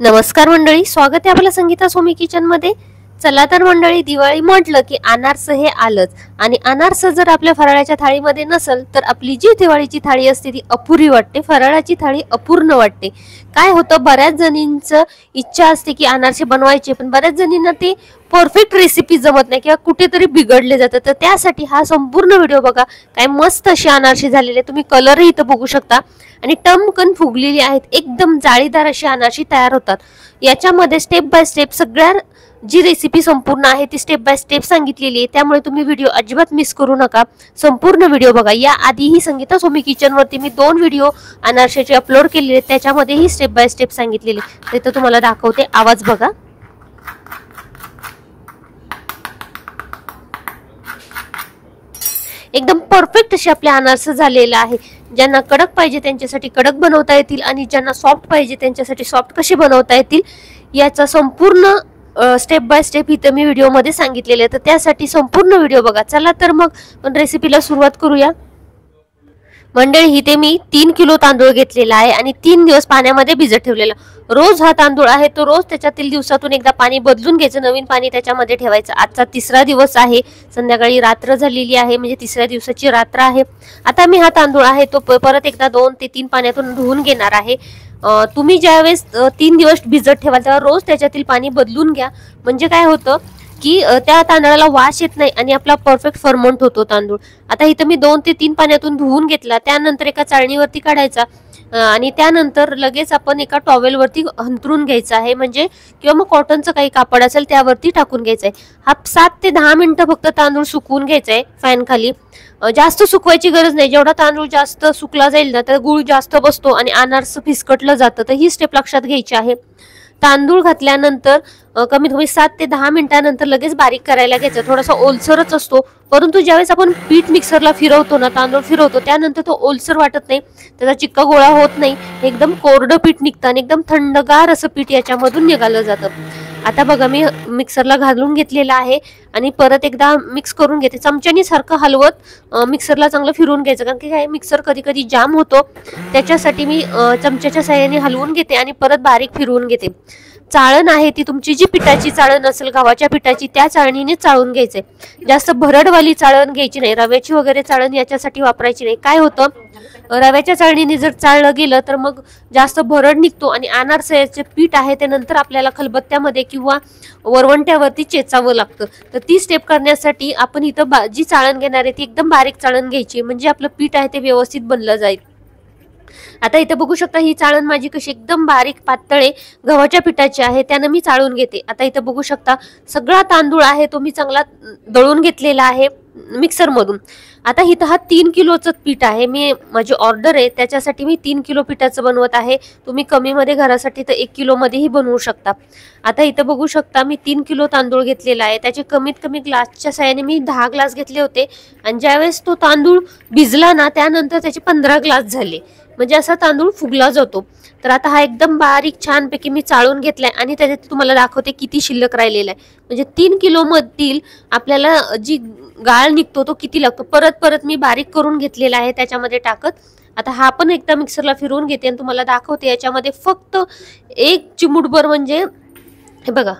नमस्कार मंडळी, स्वागत आहे आपल्या संगीता सोमी किचन मध्ये। चला तर मंडळी, दिवाळी म्हटलं की अनारसे हे आलंच आणि अनारसे जर आपल्या फराळाच्या थाळीमध्ये नसेल तर आपली जी दिवाळीची थाळी असते ती अपुरी वाटते, फराळाची थाळी अपूर्ण वाटते। काय होतं, बऱ्याच जणींचं इच्छा असते की अनारसे बनवायचे, पण बऱ्याच जणींना ते परफेक्ट रेसिपी जमत नाही किंवा कुठेतरी बिघडले जातं। तर त्यासाठी हा संपूर्ण व्हिडिओ बघा। काय मस्त असे अनारसे झालेले, तुम्ही कलरही इथं बघू शकता आणि टमकन फुगलेली आहेत, एकदम जाळीदार अशी अनारसे तयार होतात। याच्यामध्ये स्टेप बाय स्टेप सगळ्या जी रेसिपी संपूर्ण आहे ती स्टेप बाय स्टेप सांगितलेली आहे, त्यामुळे तुम्ही व्हिडिओ अजिबात मिस करू नका, संपूर्ण व्हिडिओ बघा। या आधीही संगीता सोमी किचन वरती मी 2 व्हिडिओ अनारसेचे अपलोड केलेले आहेत, त्याच्यामध्येही स्टेप बाय स्टेप सांगितलेले, ते तर तुम्हाला दाखवते, आवाज बघा। एकदम परफेक्ट असे आपले अनारसे झालेले आहे। ज्यांना कडक पाहिजे त्यांच्यासाठी कडक बनवता येतील आणि ज्यांना सॉफ्ट पाहिजे त्यांच्यासाठी सॉफ्ट कसे बनवता येतील याचा संपूर्ण स्टेप बाय स्टेप इथे मी व्हिडिओ मध्ये सांगितलेले आहे, तर त्यासाठी संपूर्ण व्हिडिओ बघा। चला तर मग आपण रेसिपीला सुरुवात करूया। मंडळी, इथे मी 3 किलो तांदूळ घेतलेला आहे आणि 3 दिवस पाण्यामध्ये भिजत ठेवलेला। रोज हा तांदूळ आहे तो रोज त्याच्यातील दिवसातून एकदा पाणी बदलून घ्यायचं, नवीन पाणी त्याच्यामध्ये ठेवायचं। आजचा 3रा दिवस आहे, संध्याकाळी रात्र झालेली आहे, म्हणजे 3ऱ्या दिवसाची रात्र आहे। आता मी हा तांदूळ आहे तो परत एकदा 2 ते 3 पाण्यातून धुवून घेणार आहे। तुम्ही ज्यावेळेस 3 दिवस भिजत ठेवाल तेव्हा रोज त्याच्यातील पाणी बदलून घ्या, म्हणजे काय होतं की त्या तांदळाला वास येत नाही आणि आपला परफेक्ट फर्मंट होतो तांदूळ। आता इथं मी 2 ते 3 पाण्यातून धुवून घेतला, त्यानंतर एका चाळणीवरती काढायचा आणि त्यानंतर लगेच आपण एका टॉवेलवरती अंथरून घ्यायचं आहे, म्हणजे किंवा मग कॉटनचं काही कापड असेल त्यावरती टाकून घ्यायचं आहे। हा 7 ते 10 मिनिटं फक्त तांदूळ सुकवून घ्यायचा आहे फॅन खाली, जास्त सुकवायची गरज नाही। जेवढा तांदूळ जास्त सुकला जाईल ना तर गुळ जास्त बसतो आणि अनारस फिसकटलं जातं, तर ही स्टेप लक्षात घ्यायची आहे। तांदूळ घातल्यानंतर कमीत कमी 7 ते 10 मिनिटांनंतर लगेच बारीक करायला घ्यायचं। थोडासा ओलसरच असतो, परंतु ज्यावेळेस आपण पीठ मिक्सरला फिरवतो ना, तांदूळ फिरवतो त्यानंतर तो ओलसर वाटत नाही, त्याचा चिक्का गोळा होत नाही, एकदम कोरडं पीठ निघतं आणि एकदम थंडगार असं पीठ याच्यामधून निघालं जातं। आता बघा, मी मिक्सरला घालून घेतलेला आहे आणि परत एकदा मिक्स करून घेते। चमच्यानी सारखं हलवत मिक्सरला चांगलं फिरवून घ्यायचं, कारण की काय मिक्सर कधी कधी जाम होतो, त्याच्यासाठी मी चमच्याच्या साहाय्याने हलवून घेते आणि परत बारीक फिरवून घेते। चाळण आहे ती तुमची जी पिठाची चाळण असेल गव्हाच्या पिठाची त्या चाळणीने चाळून घ्यायचे, जास्त भरडवाली चाळण घ्यायची नाही, रव्याची वगैरे चाळण याच्यासाठी वापरायची नाही। काय होतं, रव्याच्या चाळणीने जर चाळलं गेलं तर मग जास्त भरड निघतो आणि अनारसाचे पीठ आहे ते नंतर आपल्याला खलबत्त्यामध्ये किंवा वरवंट्यावरती चेचावं लागतं। तर ती स्टेप करण्यासाठी आपण इथं जी चाळण घेणार आहे ती एकदम बारीक चाळण घ्यायची, म्हणजे आपलं पीठ आहे ते व्यवस्थित बनलं जाईल। आता इथे बघू शकता ही चाळण माझी कशी एकदम बारीक पातळ गव्हाच्या पिठाची आहे, त्यानं मी चाळून घेते। आता इथे बघू शकता सगळा तांदूळ आहे तो मी चांगला दळून घेतलेला आहे मिक्सर मधून। आता इथं हा 3 किलोचं पीठ आहे, मी माझी ऑर्डर आहे त्याच्यासाठी मी 3 किलो पिठाचं बनवत आहे। तुम्ही कमी मध्ये घरासाठी तर 1 किलो मध्येही बनवू शकता। आता इथं बघू शकता मी 3 किलो तांदूळ घेतलेला आहे, त्याचे कमीत कमी ग्लासच्या साहाय्याने मी 10 ग्लास घेतले होते आणि ज्यावेळेस तो तांदूळ भिजला ना त्यानंतर त्याचे 15 ग्लास झाले, म्हणजे असा तांदूळ फुगला जातो। तर आता हा एकदम बारीक छानपैकी मी चाळून घेतलाय आणि त्याच्यात तुम्हाला दाखवते किती शिल्लक राहिलेला आहे, म्हणजे 3 किलो मधील आपल्याला जी गाळ निघतो तो किती लागतो। परत परत मी बारीक करून घेतलेला आहे त्याच्यामध्ये टाकत। आता हा पण एकदा मिक्सरला फिरवून घेते आणि तुम्हाला दाखवते। याच्यामध्ये फक्त 1 चिमूटभर, म्हणजे हे बघा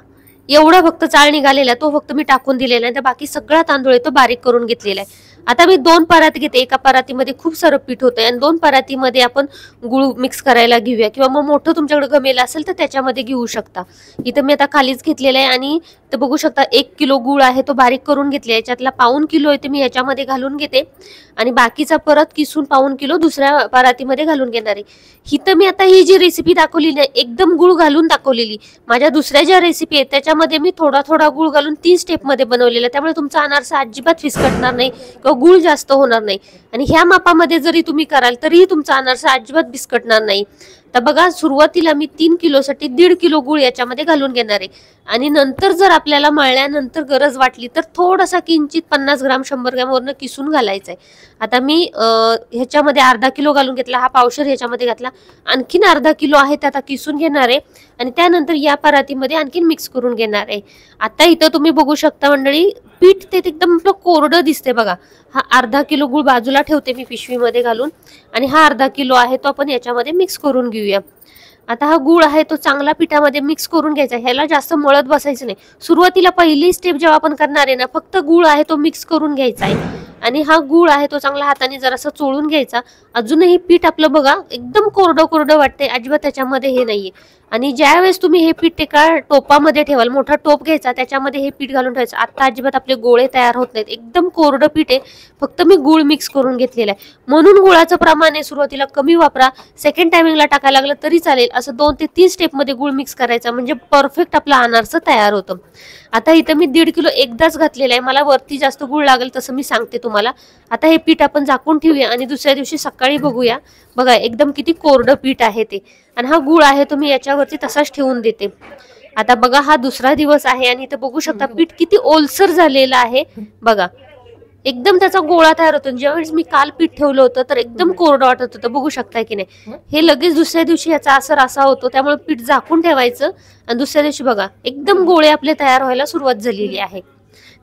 एवढा फक्त चाळ निघालेला तो फक्त मी टाकून दिलेला आहे, तर बाकी सगळा तांदूळ तो बारीक करून घेतलेला आहे। आता मी 2 पराती घेते, एका परातीमध्ये खूप सारं पीठ होतंय आणि 2 परातीमध्ये आपण गुळ मिक्स करायला घेऊया, किंवा मग मोठं तुमच्याकडे गमेल असेल तर त्याच्यामध्ये घेऊ शकता। इथं मी आता खालीच घेतलेलं आहे आणि ते बघू शकता 1 किलो गुळ आहे तो बारीक करून घेतला, याच्यातला 1/2 किलो आहे ते मी याच्यामध्ये घालून घेते आणि बाकीचा परत किसून 1/2 किलो दुसऱ्या परातीमध्ये घालून घेणार आहे। इथं मी आता ही जी रेसिपी दाखवली नाही एकदम गुळ घालून दाखवलेली, माझ्या दुसऱ्या ज्या रेसिपी आहेत त्याच्यामध्ये मी थोडा थोडा गुळ घालून 3 स्टेप मध्ये बनवलेला, त्यामुळे तुमचा अनारसा अजिबात फिसकटणार नाही किंवा गुळ जास्त होणार नाही आणि ह्या मापामध्ये जरी तुम्ही कराल तरीही तुमचा अनारसा अजिबात फिसकटणार नाही। तर बघा, सुरुवातीला मी 3 किलोसाठी 1.5 किलो गुळ याच्यामध्ये घालून घेणार आहे आणि नंतर जर आपल्याला मळल्यानंतर गरज वाटली तर थोडासा किंचित 50 ग्राम 100 ग्राम वरनं किसून घालायचं आहे। आता मी ह्याच्यामध्ये अर्धा किलो घालून घेतला, हा पावशर ह्याच्यामध्ये घातला, आणखीन अर्धा किलो आहे ते आता किसून घेणार आहे आणि त्यानंतर या परातीमध्ये आणखीन मिक्स करून घेणार आहे। आता इथं तुम्ही बघू शकता मंडळी पीठ ते एकदम कोरडं दिसते बघा। हा अर्धा किलो गुळ बाजूला ठेवते मी पिशवीमध्ये घालून आणि हा अर्धा किलो आहे तो आपण याच्यामध्ये मिक्स करून घेऊया। आता हा गुळ आहे तो चांगला पिठामध्ये मिक्स करून घ्यायचा. ह्याला जास्त मळत बसायचं नाही. सुरुवातीला पहिली स्टेप जेव्हा आपण करणार आहे ना, फक्त गुळ आहे तो मिक्स करून घ्यायचा आहे आणि हा गुळ आहे तो चांगला हाताने जरासा चोळून घ्यायचा. अजूनही पीठ आपलं बघा एकदम कोरडं कोरडं वाटतंय, अजिबात त्याच्यामध्ये हे नाहीये. आणि ज्यावेळेस तुम्ही हे पीठ एका टोपामध्ये ठेवाल, मोठा टोप घ्यायचा, त्याच्यामध्ये हे पीठ घालून ठेवायचं. आता अजिबात आपले गोळे तयार होत नाहीत, एकदम कोरडं पीठ आहे. फक्त मी गुळ मिक्स करून घेतलेला आहे, म्हणून गुळाचं प्रमाण आहे सुरुवातीला कमी वापरा. सेकंड टायमिंगला टाकायला लागलं तरी चालेल. असं 2 ते 3 स्टेपमध्ये गुळ मिक्स करायचा, म्हणजे परफेक्ट आपलं अनारस तयार होतं. आता इथं मी 1.5 किलो एकदाच घातलेलं आहे, मला वरती जास्त गुळ लागेल तसं मी सांगते तुम्हाला. आता हे पीठ आपण झाकून ठेवूया आणि दुसऱ्या दिवशी सकाळी बघूया. बघा एकदम किती कोरडं पीठ आहे ते, आणि हा गुळ आहे तो मी याच्यावरती तसाच ठेवून देते. आता बघा हा दुसरा दिवस आहे आणि इथं बघू शकता पीठ किती ओलसर झालेलं आहे. बघा एकदम त्याचा गोळा तयार होतो. ज्यावेळेस मी काल पीठ ठेवलं होतं तर एकदम कोरडं वाटत होतं, बघू शकताय की नाही. हे लगेच दुसऱ्या दिवशी याचा असर असा होतो, त्यामुळे पीठ झाकून ठेवायचं आणि दुसऱ्या दिवशी बघा एकदम गोळे आपले तयार व्हायला सुरुवात झालेली आहे.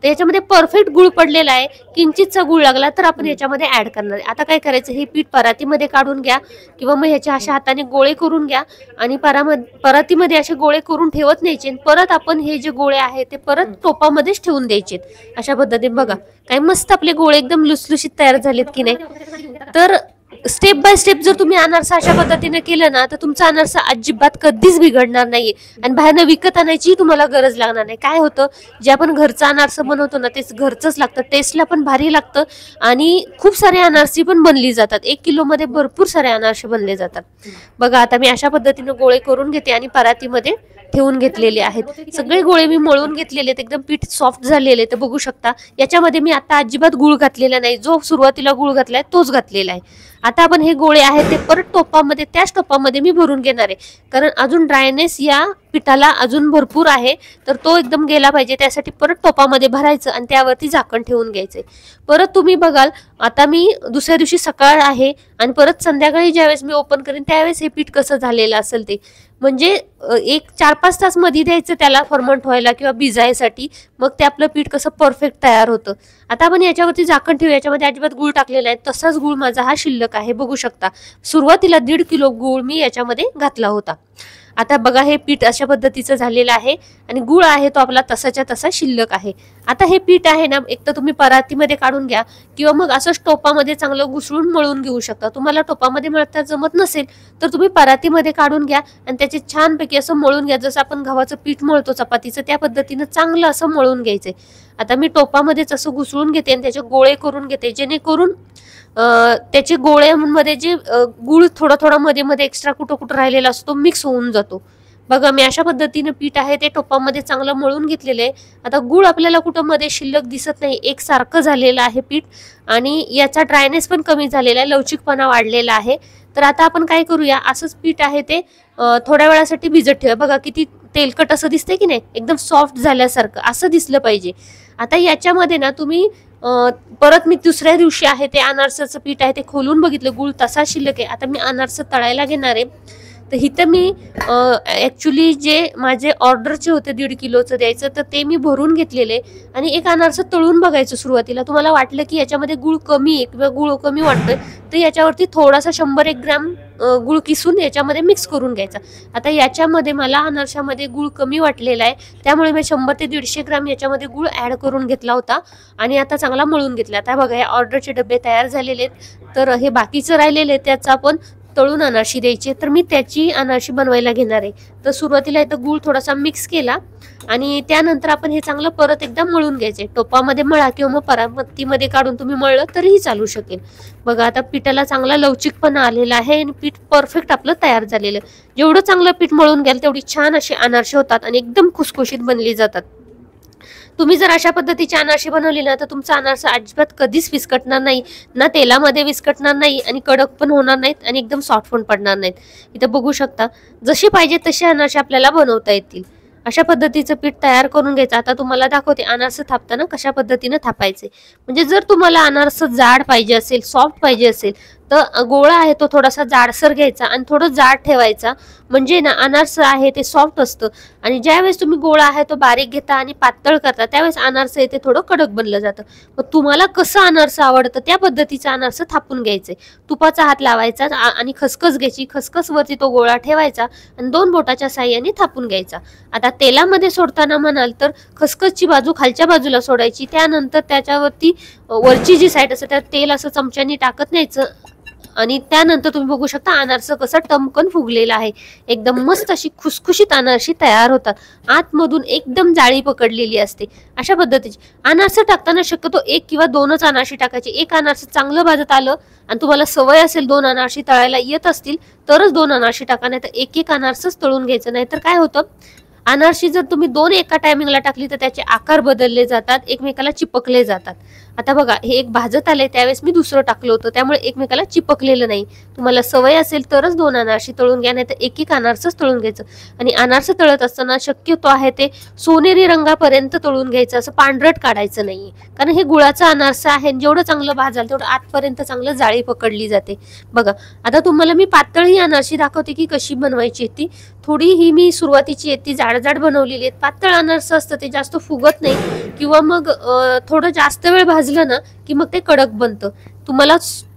तर याच्यामध्ये परफेक्ट गुळ पडलेला आहे. किंचितचा गुळ लागला तर आपण याच्यामध्ये ऍड करणार आहे. आता काय करायचं, हे पीठ परातीमध्ये काढून घ्या किंवा मग ह्याच्या अशा हाताने गोळे करून घ्या आणि परातीमध्ये असे गोळे करून ठेवत न्यायचे. परत आपण हे जे गोळे आहेत ते परत टोपामध्येच ठेवून द्यायचे. अशा पद्धतीने बघा काय मस्त आपले गोळे एकदम लुसलुशीत तयार झालेत की नाही. तर स्टेप बाय स्टेप जर तुम्ही अनारसा अशा पद्धतीने केलं ना तर तुमचा अनारसा अजिबात कधीच बिघडणार नाहीये आणि बाहेरनं विकत आणायची तुम्हाला गरज लागणार नाही. काय होतं, जे आपण घरचं अनारसा बनवतो ना तेच घरचंच लागतं, टेस्टला पण भारी लागतं आणि खूप सारे अनारसी पण बनली जातात. 1 किलोमध्ये भरपूर सारे अनारसे बनले जातात. बघा आता मी अशा पद्धतीने गोळे करून घेते आणि परातीमध्ये ठेवून घेतलेले आहेत. सगळे गोळे मी मळून घेतलेले आहेत, एकदम पीठ सॉफ्ट झालेले ते बघू शकता. याच्यामध्ये मी आता अजिबात गुळ घातलेला नाही, जो सुरुवातीला गुळ घातलाय तोच घातलेला आहे. आता आपण हे गोळे आहेत ते परत टोपामध्ये, त्याच टोपामध्ये मी भरून घेणार आहे, कारण अजून ड्रायनेस या पिठाला अजून भरपूर आहे, तर तो एकदम गेला पाहिजे. त्यासाठी परत टोपामध्ये भरायचं आणि त्यावरती झाकण ठेवून घ्यायचंय. परत तुम्ही बघाल आता मी दुसऱ्या दिवशी सकाळ आहे आणि परत संध्याकाळी ज्यावेळेस मी ओपन करेन त्यावेळेस हे पीठ कसं झालेलं असेल ते, म्हणजे 4-5 तास मध्ये द्यायचं त्याला फर्मंट व्हायला किंवा भिजायसाठी, मग ते आपलं पीठ कसं परफेक्ट तयार होतं. आता आपण याच्यावरती झाकण ठेवू. याच्यामध्ये अजिबात गुळ टाकलेला आहे, तसाच गुळ माझा हा शिल्लक आहे, बघू शकता. सुरुवातीला 1.5 किलो गुळ मी याच्यामध्ये घातला होता. आता बघा हे पीठ अशा पद्धतीचं झालेलं आहे आणि गुळ आहे तो आपला तसाच्या तसा शिल्लक आहे. आता हे पीठ आहे ना, एक तर तुम्ही परातीमध्ये काढून घ्या किंवा मग असंच टोपामध्ये चांगलं घुसळून मळून घेऊ शकता. तुम्हाला टोपामध्ये मळता जमत नसेल तर तुम्ही परातीमध्ये काढून घ्या आणि त्याचे छानपैकी असं मळून घ्या, जसं आपण गव्हाचं पीठ मळतो चपातीचं त्या पद्धतीनं चांगलं असं मळून घ्यायचंय. आता मी टोपामध्येच असं घुसळून घेते आणि त्याचे गोळे करून घेते, जेणेकरून त्याचे गोळ्यामध्ये जे गुळ थोडा थोडा मध्ये मध्ये एक्स्ट्रा कुठं कुठं राहिलेला असतो मिक्स होऊन जातो. बघा मी अशा पद्धतीने पीठ आहे ते टोपामध्ये चांगलं मळून घेतलेलं आहे. आता गुळ आपल्याला कुठं मध्ये शिल्लक दिसत नाही, एकसारखं झालेलं आहे पीठ आणि याचा ड्रायनेस पण कमी झालेला आहे, लवचिकपणा वाढलेला आहे. तर आता आपण काय करूया, असंच पीठ आहे ते थोड्या वेळासाठी भिजत ठेवा. बघा किती तेलकट असं दिसतंय की नाही, एकदम सॉफ्ट झाल्यासारखं असं दिसलं पाहिजे. आता याच्यामध्ये ना तुम्ही परत मी दुसऱ्या दिवशी आहे ते अनारसाचं पीठ आहे ते खोलून बघितलं, गुळ तसा शिल्लक आहे. आता मी अनारस तळायला घेणार आहे. तर इथं मी ॲक्च्युली जे माझे ऑर्डरचे होते 1.5 किलोचं द्यायचं, तर ते मी भरून घेतलेले आणि एक अनारस तळून बघायचं सुरुवातीला. तुम्हाला वाटलं की याच्यामध्ये गुळ कमी आहे किंवा गुळ कमी वाटतोय तर याच्यावरती थोडासा 100-1 ग्रॅम गुळ किसून याच्यामध्ये मिक्स करून घ्यायचा. आता याच्यामध्ये मला अनारशामध्ये गुळ कमी वाटलेला आहे, त्यामुळे मी 100 ते 150 ग्रॅम याच्यामध्ये गुळ ॲड करून घेतला होता आणि आता चांगला मळून घेतला. आता बघा हे ऑर्डरचे डबे तयार झालेले आहेत. तर हे बाकीचं राहिलेले त्याचं आपण तळून अनारशी द्यायची, तर मी त्याची अनारशी बनवायला घेणार आहे. तर सुरुवातीला इथं गुळ थोडासा मिक्स केला आणि त्यानंतर आपण हे चांगलं परत एकदा मळून घ्यायचे. टोपामध्ये मळा किंवा मग परातीमध्ये काढून तुम्ही मळलं तरीही चालू शकेल. बघा आता पिठाला चांगला लवचिकपणा आलेला आहे आणि पीठ परफेक्ट आपलं तयार झालेलं. जेवढं चांगलं पीठ मळून घ्याल तेवढी छान अशी अनारशी होतात आणि एकदम खुसखुशीत बनली जातात. तुम्ही जर अशा पद्धतीची अनारशी बनवली ना तर तुमचा अनारसा अजिबात कधीच विस्कटणार नाही, ना तेलामध्ये विस्कटणार नाही आणि कडक पण होणार नाहीत आणि एकदम सॉफ्ट पण पडणार नाहीत. इथं बघू शकता जशी पाहिजे तशी अनारशी आपल्याला बनवता येतील. अशा पद्धतीचं पीठ तयार करून घ्यायचं. आता तुम्हाला दाखवते अनारस थापताना कशा पद्धतीने थापायचे. म्हणजे जर तुम्हाला अनारस जाड पाहिजे असेल, सॉफ्ट पाहिजे असेल तर गोळा आहे तो थोडासा जाडसर घ्यायचा आणि थोडं जाड ठेवायचा, म्हणजे ना अनारस आहे ते सॉफ्ट असतं. आणि ज्यावेळेस तुम्ही गोळा आहे तो बारीक घेता आणि पातळ करता त्यावेळेस अनारस आहे ते थोडं कडक बनलं जातं. मग तुम्हाला कसं अनारस आवडतं त्या पद्धतीचं अनारस थापून घ्यायचंय. तुपाचा हात लावायचा आणि खसखस घ्यायची, खसखस वरती तो गोळा ठेवायचा आणि 2 बोटाच्या साह्याने थापून घ्यायचा. आता तेलामध्ये सोडताना म्हणाल तर खसखसची बाजू खालच्या बाजूला सोडायची, त्यानंतर त्याच्यावरती वरची जी साईड असते त्या तेल असं चमच्याने टाकत न्यायचं आणि त्यानंतर तुम्ही बघू शकता अनारस कसं टमकन फुगलेलं आहे. एकदम मस्त अशी खुसखुशीत अनारशी तयार होतात. आतमधून एकदम जाळी पकडलेली असते. अशा पद्धतीची अनारस टाकताना शक्यतो 1 किंवा 2च अनारशी टाकायची. एक अनारस चांगलं भाजत आलं आणि तुम्हाला सवय असेल 2 अनारशी तळायला येत असतील तरच 2 अनारशी टाका, नाही तर एक अनारसच तळून घ्यायचं. नाहीतर काय होतं, अनारशी जर तुम्ही 2 एका टायमिंगला टाकली तर त्याचे आकार बदलले जातात, एकमेकाला चिपकले जातात. आता बघा हे एक भाजत आले त्यावेळेस मी दुसरं टाकलं होतं, त्यामुळे एकमेकाला चिपकलेलं नाही. तुम्हाला सवय असेल तरच 2 अनारशी तळून घ्या, नाही तर एक अनारसच तळून घ्यायचं. आणि अनारस तळत असताना शक्यतो आहे ते सोनेरी रंगापर्यंत तळून घ्यायचं, असं पांढरट काढायचं नाहीये. कारण हे गुळाचं अनारस आहे, जेवढं चांगलं भाजाल तेवढं आतपर्यंत चांगलं जाळी पकडली जाते. बघा आता तुम्हाला मी पातळ ही अनारशी दाखवते की कशी बनवायची ती. थोडी ही मी सुरुवातीची ती जाड बनवलेली आहेत. पातळ अनारस असतं ते जास्त फुगत नाही किंवा मग थोडं जास्त वेळ भाजलं ना की मग ते कडक बनतं. तुम्हाला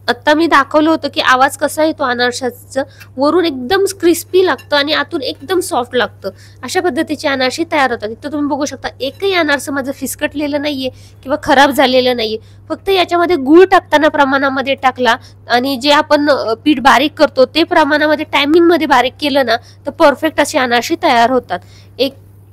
आता मी दाखवलं होतं की आवाज कसा येतो अनारशाचा, वरून एकदम क्रिस्पी लागतं आणि आतून एकदम सॉफ्ट लागतं. अशा पद्धतीची अनारशी तयार होतात. इथं तुम्ही बघू शकता एकही अनारस माझं फिसकटलेलं नाहीये किंवा खराब झालेलं नाहीये. फक्त याच्यामध्ये गूळ टाकताना प्रमाणामध्ये टाकला आणि जे आपण पीठ बारीक करतो ते प्रमाणामध्ये टायमिंग मध्ये बारीक केलं ना तर परफेक्ट अशी अनारशी तयार होतात.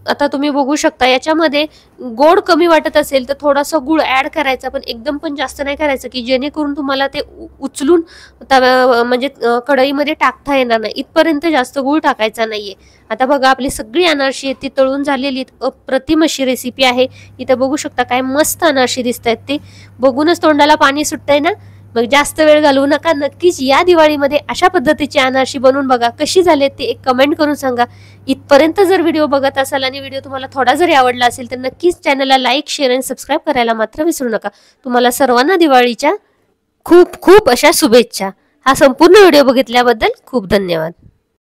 आता तुम्ही बघू शकता याच्यामध्ये गोड कमी वाटत असेल तर थोडासा गुळ ऍड करायचा, पण एकदम पण जास्त नाही करायचं की जेणेकरून तुम्हाला ते उचलून म्हणजे कढईमध्ये टाकता येणार नाही. इथपर्यंत जास्त गुळ टाकायचा नाहीये. आता बघा आपली सगळी अनारशी आहे ती तळून झालेली. अप्रतिम अशी रेसिपी आहे. इथं बघू शकता काय मस्त अनारशी दिसतायत. ते बघूनच तोंडाला पाणी सुटतंय ना. मग जास्त वेळ घालवू नका, नक्कीच या दिवाळीमध्ये अशा पद्धतीची अनारशी बनवून बघा. कशी झाले ते एक कमेंट करून सांगा. इथपर्यंत जर व्हिडिओ बघत असाल आणि व्हिडिओ तुम्हाला थोडा जरी आवडला असेल तर नक्कीच चॅनलला लाईक, शेअर आणि सबस्क्राईब करायला मात्र विसरू नका. तुम्हाला सर्वांना दिवाळीच्या खूप खूप अशा शुभेच्छा. हा संपूर्ण व्हिडिओ बघितल्याबद्दल खूप धन्यवाद.